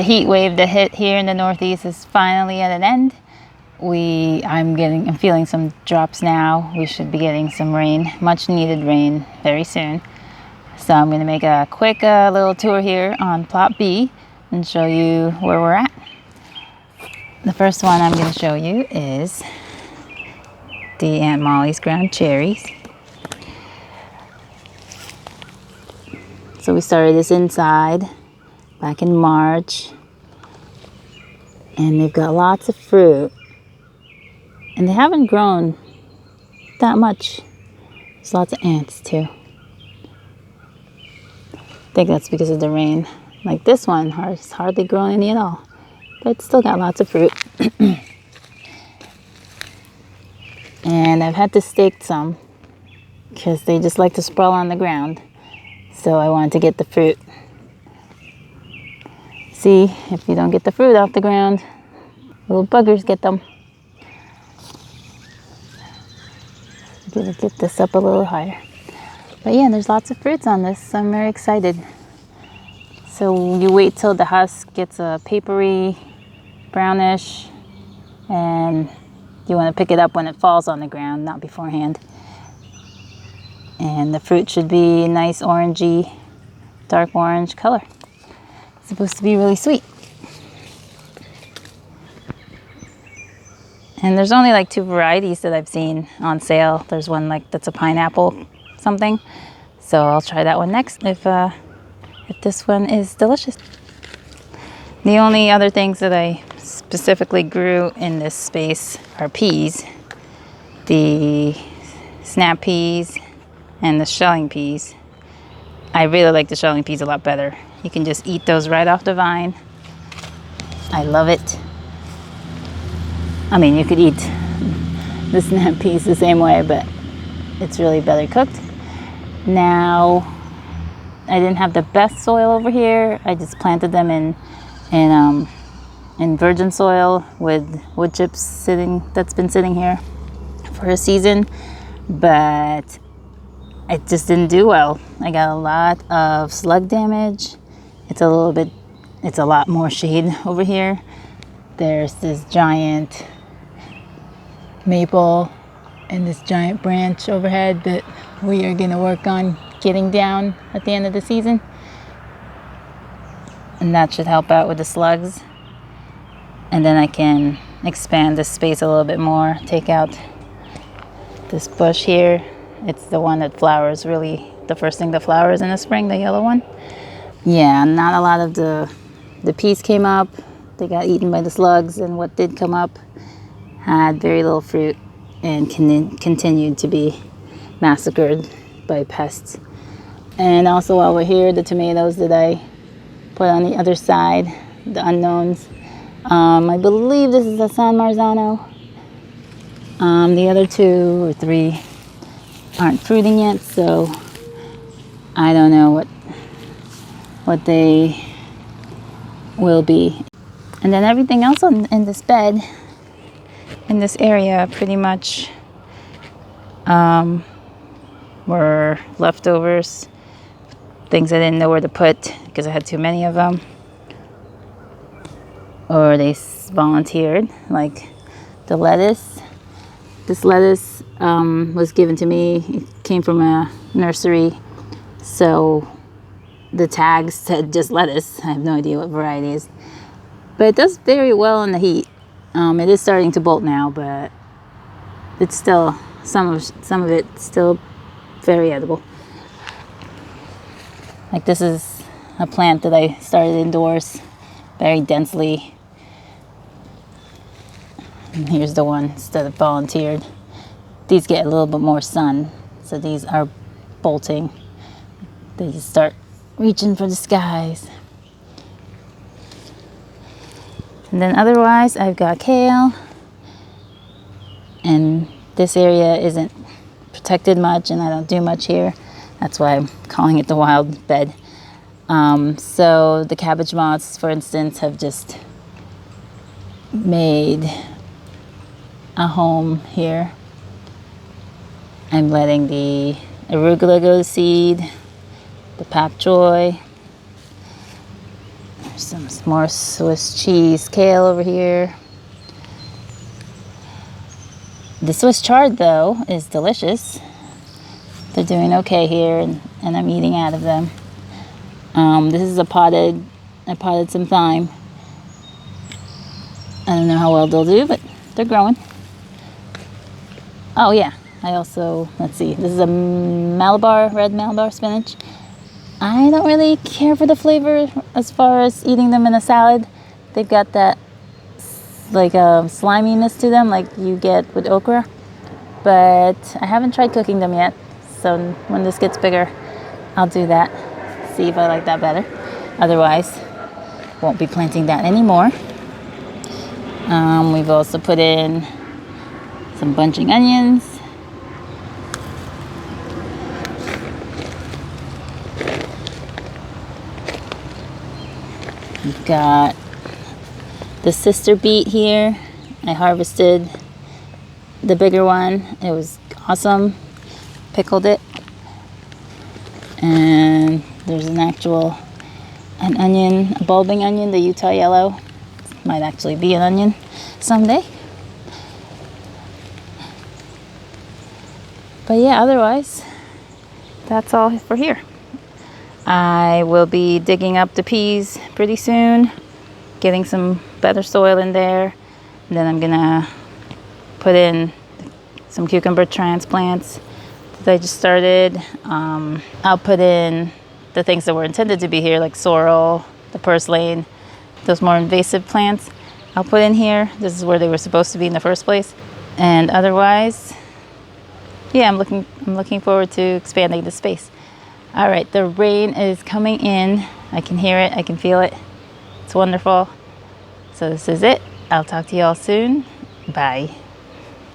the heat wave that hit here in the Northeast is finally at an end. I'm feeling some drops now. We should be getting some rain, much needed rain very soon. So I'm going to make a quick little tour here on PlotB and show you where we're at. The first one I'm going to show you is the Aunt Molly's ground cherries. So we started this inside back in March, and they've got lots of fruit, and they haven't grown that much. There's lots of ants too. I think that's because of the rain. Like this one has hardly grown any at all, but it's still got lots of fruit. And I've had to stake some because they just like to sprawl on the ground. So I wanted to get the fruit. See, if you don't get the fruit off the ground, little buggers get them. I'm gonna get this up a little higher. But yeah, there's lots of fruits on this, so I'm very excited. So you wait till the husk gets a papery, brownish, and you want to pick it up when it falls on the ground, not beforehand. And the fruit should be a nice orangey, dark orange color. It's supposed to be really sweet. And there's only like 2 varieties that I've seen on sale. There's one that's a pineapple something. So I'll try that one next if this one is delicious. The only other things that I specifically grew in this space are peas. The snap peas and the shelling peas. I really like the shelling peas a lot better. You can just eat those right off the vine. I love it. I mean, you could eat the snap peas the same way, but it's really better cooked. Now, I didn't have the best soil over here. I just planted them in virgin soil with wood chips that's been sitting here for a season, but it just didn't do well. I got a lot of slug damage. It's a lot more shade over here. There's this giant maple and this giant branch overhead that we are gonna work on getting down at the end of the season. And that should help out with the slugs. And then I can expand this space a little bit more, take out this bush here. It's the one that flowers, really the first thing that flowers in the spring, the yellow one. Yeah, not a lot of the peas came up. They got eaten by the slugs, and what did come up had very little fruit and continued to be massacred by pests. And also while we're here, the tomatoes that I put on the other side, the unknowns. I believe this is a San Marzano. The other 2 or 3 aren't fruiting yet, so I don't know what they will be. And then everything else in this bed, in this area, pretty much were leftovers, things I didn't know where to put because I had too many of them, or they volunteered, like the lettuce. This lettuce was given to me. It came from a nursery, so the tags said just lettuce. I have no idea what variety it is, but it does very well in the heat. It is starting to bolt now, but it's still some of it still very edible. Like this is a plant that I started indoors, very densely. And here's the one that volunteered. These get a little bit more sun, so these are bolting. They just start reaching for the skies. And then otherwise, I've got kale. And this area isn't protected much, and I don't do much here. That's why I'm calling it the wild bed. So the cabbage moths, for instance, have just made a home here. I'm letting the arugula go to seed, the pap joy. some more Swiss cheese kale over here. The Swiss chard, though, is delicious. They're doing okay here, and I'm eating out of them. This is I potted some thyme. I don't know how well they'll do, but they're growing. Oh yeah, I also, let's see, this is a red Malabar spinach. I don't really care for the flavor as far as eating them in a salad. They've got that like a sliminess to them like you get with okra. But I haven't tried cooking them yet. So when this gets bigger, I'll do that. See if I like that better. Otherwise, won't be planting that anymore. We've also put in some bunching onions. We've got the sister beet here. I harvested the bigger one. It was awesome. Pickled it. And there's an onion, a bulbing onion, the Utah yellow. Might actually be an onion someday. But yeah, otherwise, that's all for here. I will be digging up the peas pretty soon, getting some better soil in there. And then I'm gonna put in some cucumber transplants that I just started. I'll put in the things that were intended to be here, like sorrel, the purslane, those more invasive plants. I'll put in here. This is where they were supposed to be in the first place. And otherwise, yeah, I'm looking forward to expanding the space. All right, the rain is coming in. I can hear it, I can feel it. It's wonderful. So this is it. I'll talk to you all soon. Bye.